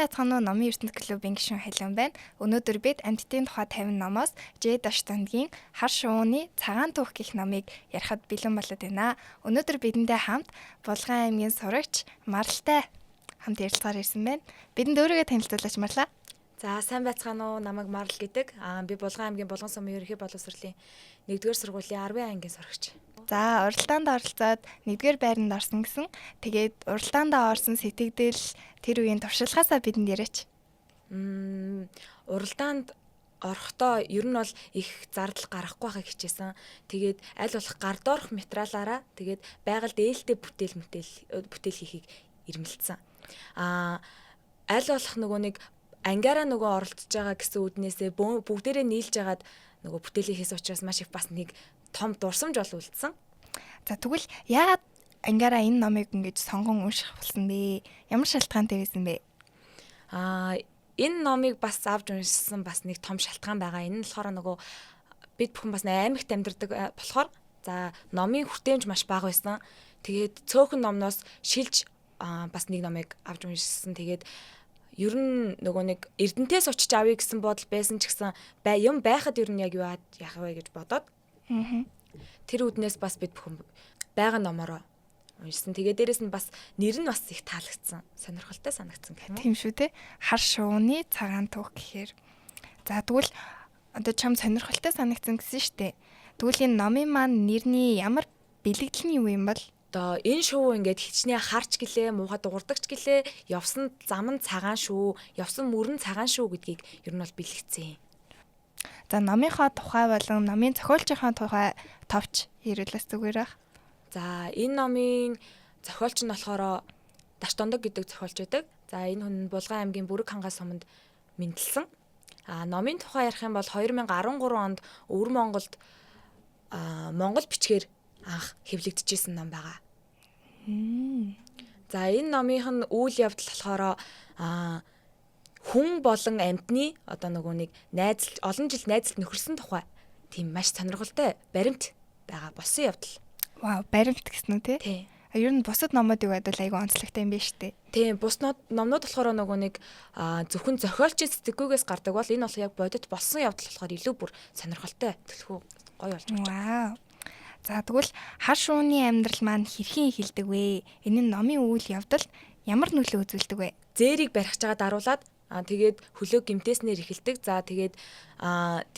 байцгаана уу номын ертөнц клубын гишүүн Халиун байна. Өнөөдөр бид амьтдын тухай 50 номоос Ж Дашдангийн Хар шувууны цагаан түүх гэх номыг ярихад бэлэн болоод байна. Өнөөдөр бидэндээ хамт Булган аймгийн сурагч Маралтай хамт ярилцгаар ирсэн байна. Бидэнд өөрийгөө танилцуулаач Марлаа. За сайн байцгаана уу, намайг Марал гэдэг. Би Булган аймгийн Булган сумын ерөнхий боловсролын 1-р сургуулийн 10-ын ангийн сурагч. За уралдаанд оролцоод 1-р байранд орсон гэсэн. Тэгээд уралдаанд орсон сэтгэгдэл тэр үеийн туршлагаасаа бидэнд яриач. Уралдаанд орохдоо ер нь бол их зардал гарахгүй байхыг хичээсэн. Тэгээд аль болох гард орох материалаараа тэгээд байгаль дээлтэй бүтээл хийхийг ирмэлцсэн. Аль болох нөгөө нэг ангиараа нөгөө оролцож байгаа гэсэн үднээсээ бүгдээрээ нийлж агаад нөгөө бүтээлээ хийсэн учраас маш их бас нэг том дурсамж бол үлдсэн. За тэгвэл яагаад ангиараа энэ номыг ингэж сонгон унших болсон бэ? Ямар шалтгаантай байсан бэ? Энэ номыг бас авч уншсан бас нэг том шалтгаан байгаа. Энэ нь болохоор нөгөө бид бүхэн бас аймагт амьдардаг болохоор за номын хүртээмж маш бага байсан. Тэгээд цөөхөн номноос шилж бас нэг номыг авч уншсан. Тэгээд ер нь нөгөө нэг Эрдэнтээс очиж авъя гэсэн бодол байсан ч гэсэн юм байхад ер нь яг юу яах вэ гэж бодоод тэр үднээс бас бид бүхэн байгаа номороо уншсан. Тэгээ дээрэс нь бас нэр нь бас их таалагдсан. Сонирхолтой санагдсан гэх юм. Тийм шүү те. Хар шувууны цагаан түүх гэхээр. За тэгвэл одоо чам сонирхолтой санагдсан гэсэн штэ. Тэгвэл энэ номын маань нэрний ямар бэлэгдэл нь юу юм бол? Одоо энэ шувуу ингээд хичнээн харч гэлээ, муухай дуурдагч гэлээ, явсан зам нь цагаан шүү, явсан мөрөн цагаан шүү гэдгийг ер нь бол бэлэгдсэн. За номынхоо тухай болон номын зохиолчийнхаа тухай товч ярилаас зүгээр ах. За энэ номын зохиолч нь болохоор Дашдандаг гэдэг зохиолч байдаг. За энэ хүн Булган аймгийн Бүрэг хангай суманд мэндэлсэн. Номын тухай ярих юм бол 2013 онд Өвөр Монголд Монгол бичгээр анх хэвлэгдэжсэн ном байгаа. За энэ номынх нь үйл явдал болохоор хүн болон амьтны одоо нөгөө нэг олон жил найзалт нөхөрсөн тухай тийм маш сонирхолтой баримт байгаа болсон явдал. Вау, баримт гэсэн үү те? Тий. Ер нь бусад номуудыг бодвол айгүй онцлогтой юм байна шүү дээ. Тийм, бус номнууд болохоор нөгөө нэг зөвхөн зохиолчийн сэтгэхүйгээс гардаг бол энэ бол яг бодит болсон явдал болохоор илүү бүр сонирхолтой, төлхөө гоё болж Вау. байна. За тэгвэл хар шувууны амьдрал маань хэрхэн эхэлдэг вэ? Энэ нь номын үйл явдал ямар нөлөө үзүүлдэг вэ? Зээрийг барих чагаа даруулаад тэгээд хөлөө гимтээснээр эхэлдэг. За тэгээд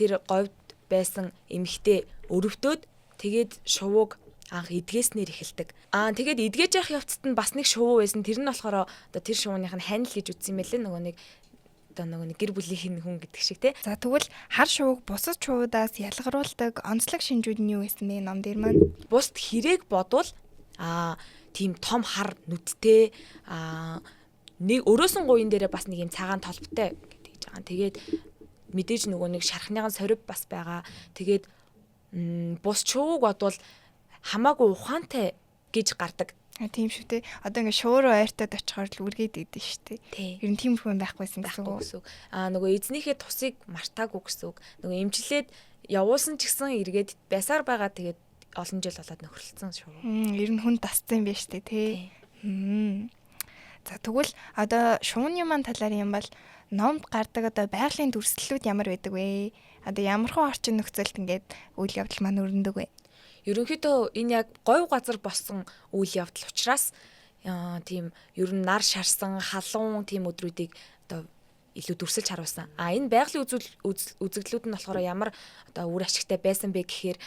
тэр говьд байсан эмэгтэй өрөвдөөд тэгээд шувууг анх эдгээснээр эхэлдэг. Тэгээд эдгэж явах явцад нь бас нэг шувуу байсан. Тэр нь болохоор одоо тэр шувууных нь хань л гэж үзсэн юм байлээ. Нөгөө нэг гэр бүлийнх нь хүн гэдэг шиг тий. За тэгвэл хар шувууг бусад шувуудаас ялгаруулдаг онцлог шинжүүд нь юу байсан бэ ном дээр маань? Бусд хэрээг бодвол тийм том хар нүдтэй нэг өрөөсөн гуйн дээрээ бас нэг юм цагаан толботой гэж байгаа. Тэгээд мэдээж нөгөө нэг шархныган сорив бас байгаа. Тэгээд бус шувууг бодвол хамаагүй ухаантай гэж гардаг. Тийм шүү те. Одоо ингээ шууруу ойртоод очихоор л үргээд идэв шүү те. Ер нь тийм хүн байхгүйсэн гэсэн үг. Нөгөө эзнийхээ тусыг мартаагүй гэсэн үг. Нөгөө эмчлээд явуулсан ч гэсэн эргээд байсаар байгаа. Тэгээд олон жил болоод нөхөрлөлцсөн шүү. Ер нь хүн тасцсан юм байна шүү те. За тэгвэл одоо шувууны маань талаар юм бол номд гардаг одоо байгалийн дүрслэлүүд ямар байдаг вэ? Одоо ямархуу орчин нөхцөлд ингээд үйл явдал маань өрнөдөг вэ? Ерөнхийдөө энэ яг говь газар болсон үйл явдал учраас тийм ер нь нар шарсан халуун тийм өдрүүдийг одоо илүү дүрсэлж харуулсан. Энэ байгалийн үзэгдлүүд нь болохоор ямар одоо үр ашигтай байсан бэ гэхээр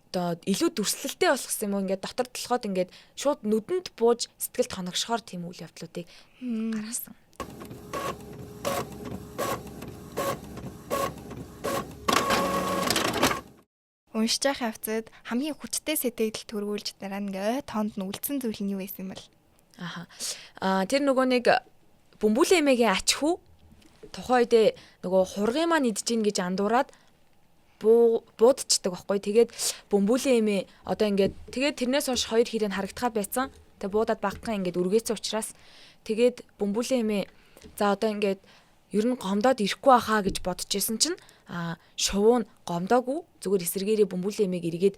одоо илүү дүрслэлтэй болгосон юм уу ингээд дотор толгойд ингээд шууд нүдэнд бууж сэтгэл тоногшохоор тийм үйл явдлуудыг гаргасан. Уншиж байгаа хавцад хамгийн хүчтэй сэтгэл төрүүлж дараа нь ой тоонд нь үлдсэн зүйл нь юу байсан юм бол? Тэр нөгөө нэг бөмбөлийн эмээгийн ач хүү тухайн үед нөгөө хургын маань идэж гин гэж андуураад буудчихдаг байхгүй. Тэгээд бөмбөлийн эмээ одоо ингээд тэгээд тэрнээс хойш хоёр хэрэг харагдхаа байсан. Тэгээд буудаад багтхан ингээд үргээсэн учраас тэгээд бөмбөлийн эмээ за одоо ингээд ер нь гомдоод ирэхгүй байхаа гэж бодож исэн чинь шувуу нь гомдоогүй зүгээр эсэргээрээ бөмбөлийн эмээг эргээд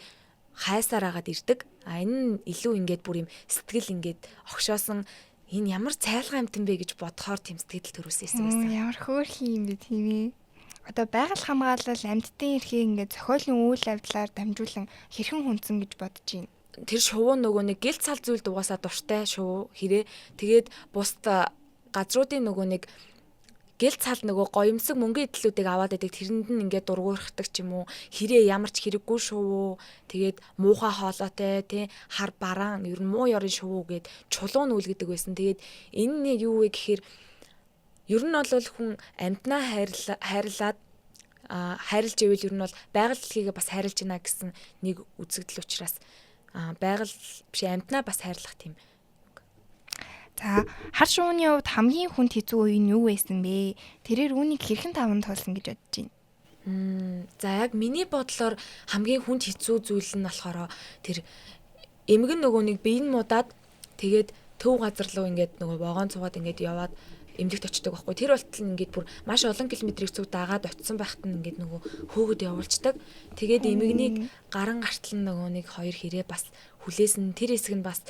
хайсаар агаад ирдэг. Энэ нь илүү ингээд бүр юм сэтгэл ингээд огшоосон энэ ямар цайлган амтан бэ гэж бодохоор тийм сэтгэл төрүүлсэн байсан. Ямар хөөрхөн юм бэ тийм ээ. Одоо байгаль хамгаалал амьтдын эрхийг ингээд зохиолын үйл явдлаар дамжуулан хэрхэн хүндсэн гэж бодож байна. Тэр шувуу нөгөө нэг гэл цал зүйлд угаасаа дуртай шувуу хэрэг. Тэгээд бусд газруудын нөгөө нэг гэл цал нөгөө гоёмсог мөнгөн идэлүүдийг аваад идэг тэрэнд нь ингээд дургуурхдаг ч юм уу. Хэрэг ямар ч хэрэггүй шувуу. Тэгээд муухай хоолойтой тий хар бараан ер нь муу ёрын шувуу гэд чулуу нүүл гэдэг байсан. Тэгээд энэ нь юу вэ гэхээр ер нь бол хүн амьтнаа хайрлаад хайрлж ивэл ер нь бол байгаль дэлхийгээ бас хайрлж байна гэсэн нэг үзэгдэл учраас байгаль биш амьтнаа бас хайрлах тийм. За хар шувууны хувьд хамгийн хүнд хэцүү үе нь юу байсан бэ? Тэрээр үүнийг хэрхэн таван туулсан гэж бодож байна? За яг миний бодлоор хамгийн хүнд хэцүү зүйл нь болохоор тэр эмгэн нөгөө нэг биеийн муудаад тэгээд төв газар руу ингээд нөгөө вагон цугаад ингээд яваад эмнэлэгт очдог байхгүй. Тэр болтол ингээд бүр маш олон километрийг зүг дагаад очисон байхад нь ингээд нөгөө хөөгд явуулцдаг. Тэгээд эмгэнийг гаран гартал нөгөө нэг хоёр хэрэг бас хүлээсэн. Тэр хэсэг нь бас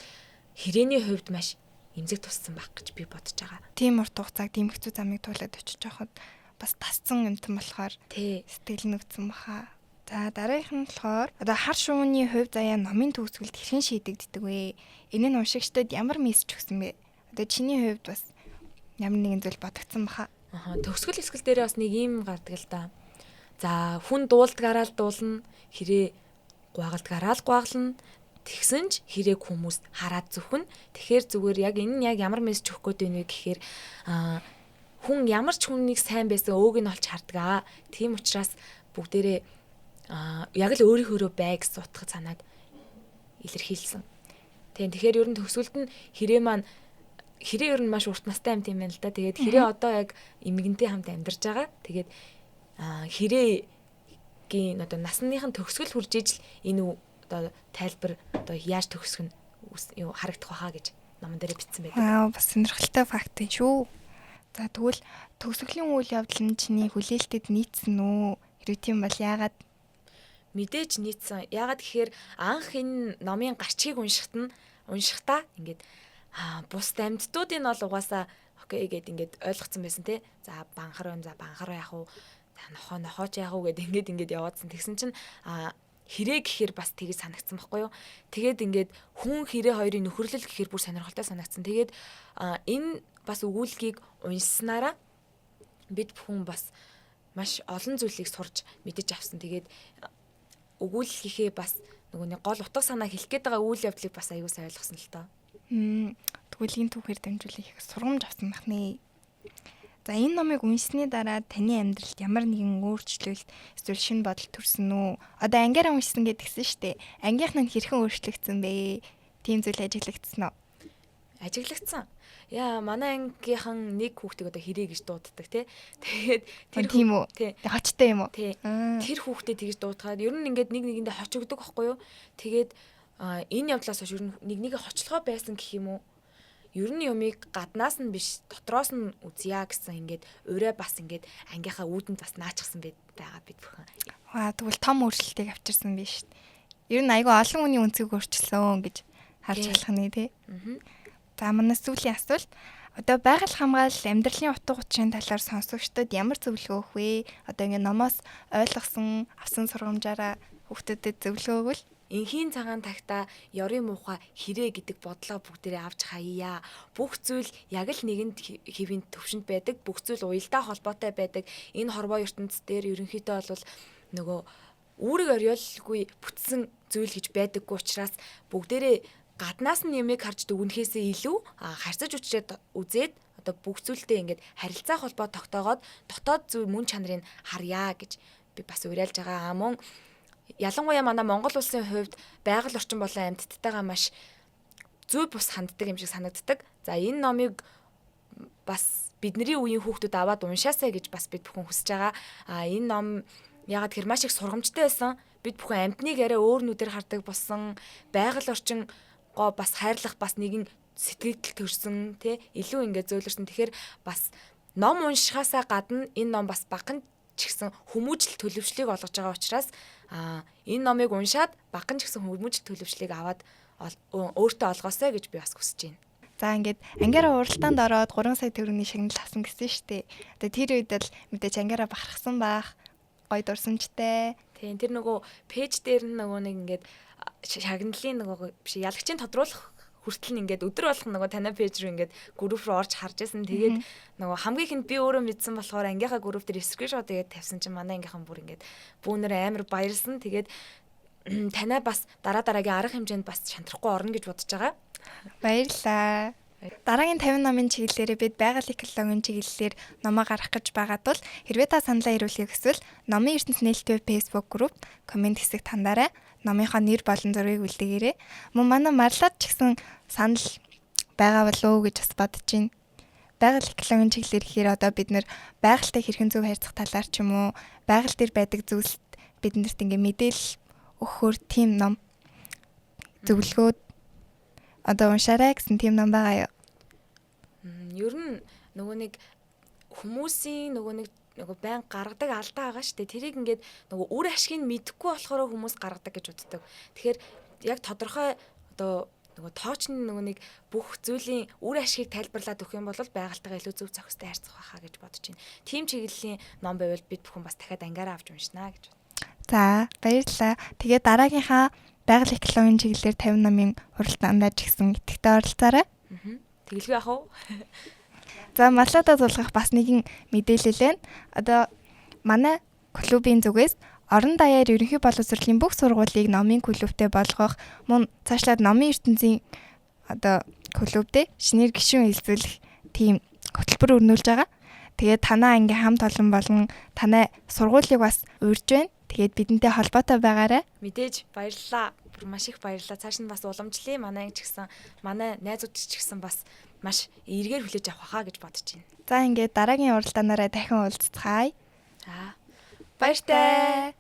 хэрээний хувьд маш эмзэг туссан байх гэж би бодож байгаа. Тийм урт хугацааг дэмэгцүү замыг туулаад очиж байхад бас тасцсан юмтан болохоор сэтгэл нэгдсэн баха. За дараагийнх нь болохоор одоо хар шувууны хувь заяа номын төгсгөлд хэрхэн шийдэгддэг вэ? Энэ нь уншигчдад ямар мессеж өгсөн бэ? Одоо чиний хувьд бас ямар нэгэн зүйл бодогдсон баха. Төгсгөл хэсгэл дээрээ бас нэг юм гардаг л да. За хүн дуулдгаараа л дуулна, хэрэг гуагалдгаараа л гуагална. Тэгсэн ч хэрэг хүмүүс хараад зүхэн. Тэгэхээр зүгээр яг энэ нь яг ямар мессеж өгөх гээд байна вэ гэхээр хүн ямар ч хүнийг сайн байсан өөг нь олж харддаг. Тийм учраас бүгдээрээ яг л өөрийнхөө бай гэсэн утгад санааг илэрхийлсэн. Тэгэхээр ер нь төгсгөлд нь хэрэг маань хэрэг ер нь маш урт настай амт юм байна л да. Тэгээд хэрэг одоо яг эмгэнтэй хамт амьдарч байгаа. Тэгээд хэрэгийн одоо насныхын төгсгөл хүрж ижил энэ одоо тайлбар одоо яаж төгсгөх нь харагдах байхаа гэж номон дээр бичсэн байдаг. Бас сонирхолтой факт юм шүү. За тэгвэл төгсгөлийн үйл явдал нь чиний хүлээлтэд нийцсэн үү? Хэрвээ тийм бол яагаад? Мэдээж нийцсэн. Яагаад гэхээр анх энэ номын гарчгийг уншихтаа ингээд бус амьтдуудын бол угаасаа окей гэд ингээд ойлгоцсон байсан тий. За банхар банхар яах вэ? За нохооч яах вэ гэд ингээд яваадсан. Тэгсэн чинь хэрэг гэхээр бас тгийж санагдсан байхгүй юу. Тэгээд ингээд хүн хэрэг хоёрын нөхөрлөл гэхээр бүр сонирхолтой санагдсан. Тэгээд энэ бас өгүүлгийг уншсанараа бид бүхэн бас маш олон зүйлийг сурч мэдэж авсан. Тэгээд өгүүллийнхээ бас нөгөө нэг гол утга санаа хэлэх гээд байгаа үйл явдлыг бас аягүй сайн ойлгосон л тоо. Тэгвэл энэ түүхээр дамжуулах их сургамж авсан байх нэ. За энэ номыг уншсны дараа таны амьдралд ямар нэгэн өөрчлөлт эсвэл шинэ бодол төрсөн үү? Одоо ангиараа уншсан гэдгсэн шүү дээ. Ангийнх нь хэрхэн өөрчлөгдсөн бэ? Тийм зүйл ажиглагдсан уу? Ажиглагдсан. Яа, манай ангийнхан нэг хүүхдийг одоо хэрэг гэж дууддаг тий. Тэгээд тэр тийм үү? Хочтой юм уу? Тэр хүүхдээ тэгж дуудгаад ер нь ингээд нэг нэгэндээ хочигддог байхгүй юу? Тэгээд энэ явдлаас хойш ер нь нэг нэгэ хоцлогоо байсан гэх юм уу? Ер нь юмыг гаднаас нь биш дотроос нь үзье гэсэн ингээд өөрөө бас ингээд ангийнхаа үүдэнд бас наачсан байгаа бид бүхэн. Тэгвэл том өөрчлөлтийг авчирсан биш шүү дээ. Ер нь айгүй олон хүний өнцөг өөрчлсөн гэж харж болох нэ тий. За манай сүүлийн асуулт. Одоо байгаль хамгаалал амьдралын утга учирын талаар сонсогчдод ямар зөвлөгөө өгөх вэ? Одоо ингээд номоос ойлгосон, авсан сургамжаараа хүүхдэдэд зөвлөгөө өгвөл? Энхийн цагаан тагта ёрын муухай хэрэг гэдэг бодлого бүгдээрээ авч хаяа. Бүх зүйл яг л нэгэнд хэвийн төвшөнд байдаг. Бүх зүйл уялдаа холбоотой байдаг. Энэ хорвоо ертөнцийн дээр ерөнхийдөө бол нөгөө үүрэг орёолгүй бүтсэн зүйл гэж байдаггүй учраас бүгдээрээ гаднаас нь ямиг харж дүгнэхээсээ илүү харьцаж үзээд одоо бүх зүйлтэй ингээд харилцаа холбоо тогтоогоод дотоод зүйл мөн чанарыг харьяа гэж би бас уриалж байгаа. Мөн ялангуяа манай Монгол улсын хувьд байгаль орчин болон амьтдтайгаа маш зүй бус ханддаг юм шиг санагддаг. За энэ номыг бас бидний үеийн хүүхдүүд аваад уншаасаа гэж бас бид бүхэн хүсэж байгаа. Энэ ном ягаад гэхээр маш их сургамжтай байсан. Бид бүхэн амьтныг арай өөр нүдээр хардаг болсон. Байгаль орчин бас хайрлах бас нэгэн сэтгэл төрсөн тий илүү ингээд зөөлрсөн. Тэгэхээр бас ном уншихаасаа гадна энэ ном бас багахан ч гэсэн хүмүүжил төлөвшлийг олгож байгаа учраас энэ номыг уншаад багахан ч гэсэн хүмүүжил төлөвшлийг аваад өөртөө олгоосой гэж би бас хүсэж байна. За ингээд ангиараа уралдаанд ороод 3 сая төгрөгийн шагнал авсан гэсэн шүү дээ. Тэгээ тэр үед л мэдээж ангиараа бахархсан байх. Гоё дурсамжтай. Тийм тэр нөгөө пэйж дээр нь нөгөө нэг ингээд шагналын нөгөө биш ялагчийн тодруулах хүртэл ингээд өдөр болгон нөгөө танай пэйж рүү ингээд групп руу орж харж байсан. Тэгээд нөгөө хамгийн ихэнд би өөрөө мэдсэн болохоор ангийнхаа групп дээр скриншот тэгээд тавьсан чинь манай ангийнхан бүр ингээд бүүнээр амар баярлсан. Тэгээд танай бас дараагийн арга хэмжээнд бас шантрахгүй орно гэж бодож байгаа. Баярлалаа. Дараагийн 50 номын чиглэлээрээ бид байгаль экологийн чиглэлээр номоо гаргах гэж байгаад бол хэрвээ та саналаа ирүүлэхийг хүсвэл номын ертөнц нээлттэй Facebook групп комент хэсэгт хандаарай. Номынхоо нэр болон зургийг үлдээгээрэй. Мөн манай марлаад ч гэсэн санал байгаа болов уу гэж бас бодож байна. Байгаль экологийн чиглэлээр ихээр одоо бид нэр байгальтай хэрхэн зөв харьцах талаар ч юм уу байгаль дээр байдаг зүйлс биднэрт ингээ мэдээлэл өгөхөөр тийм ном зөвлөгөөд одоо уншаарай гэсэн тийм ном байгаа юу? Ер нь нөгөө нэг хүмүүсийн нөгөө байн гаргадаг алдаа байгаа шүү дээ. Тэрийг ингээд нөгөө үр ашгийг мэдэхгүй болохоор хүмүүс гаргадаг гэж үздэг. Тэгэхээр яг тодорхой одоо нөгөө тоочны нөгөө нэг бүх зүйлийн үр ашгийг тайлбарлаад өгөх юм бол байгальтайгаа илүү зөв зохистой харьцах байхаа гэж бодож байна. Тим чиглэлийн ном байвал бид бүхэн бас дахиад ангаараа авч уншнаа гэж. За баярлалаа. Тэгээд дараагийнхаа байгаль экологийн чиглэлээр 50 номын уралдаанд ч гэсэн идэвхтэй оролцоорой. Тэгэлгүй яах вэ? За маллаадаа зулгах бас нэгэн мэдээлэл байна. Одоо манай клубын зүгээс орон даяар ерөнхий боловсролын бүх сургуулийг номын клубтэй болгох мөн цаашлаад номын ертөнцийн одоо клубтэй шинээр гишүүн хэлцүүлэх тийм хөтөлбөр өрнүүлж байгаа. Тэгээд танаа анги хамт олон болон танай сургуулийг бас урьж байна. Тэгээд бидэнтэй холбоотой байгаарай. Мэдээж баярлалаа. Маш их баярлалаа. Цааш нь бас уламжлалын манай анги ч гэсэн манай найзууд ч гэсэн бас маш эргээр хүлээж авах хаа гэж бодож байна. За ингээд дараагийн уралдаанаараа дахин уулзцгаая. За баяртай.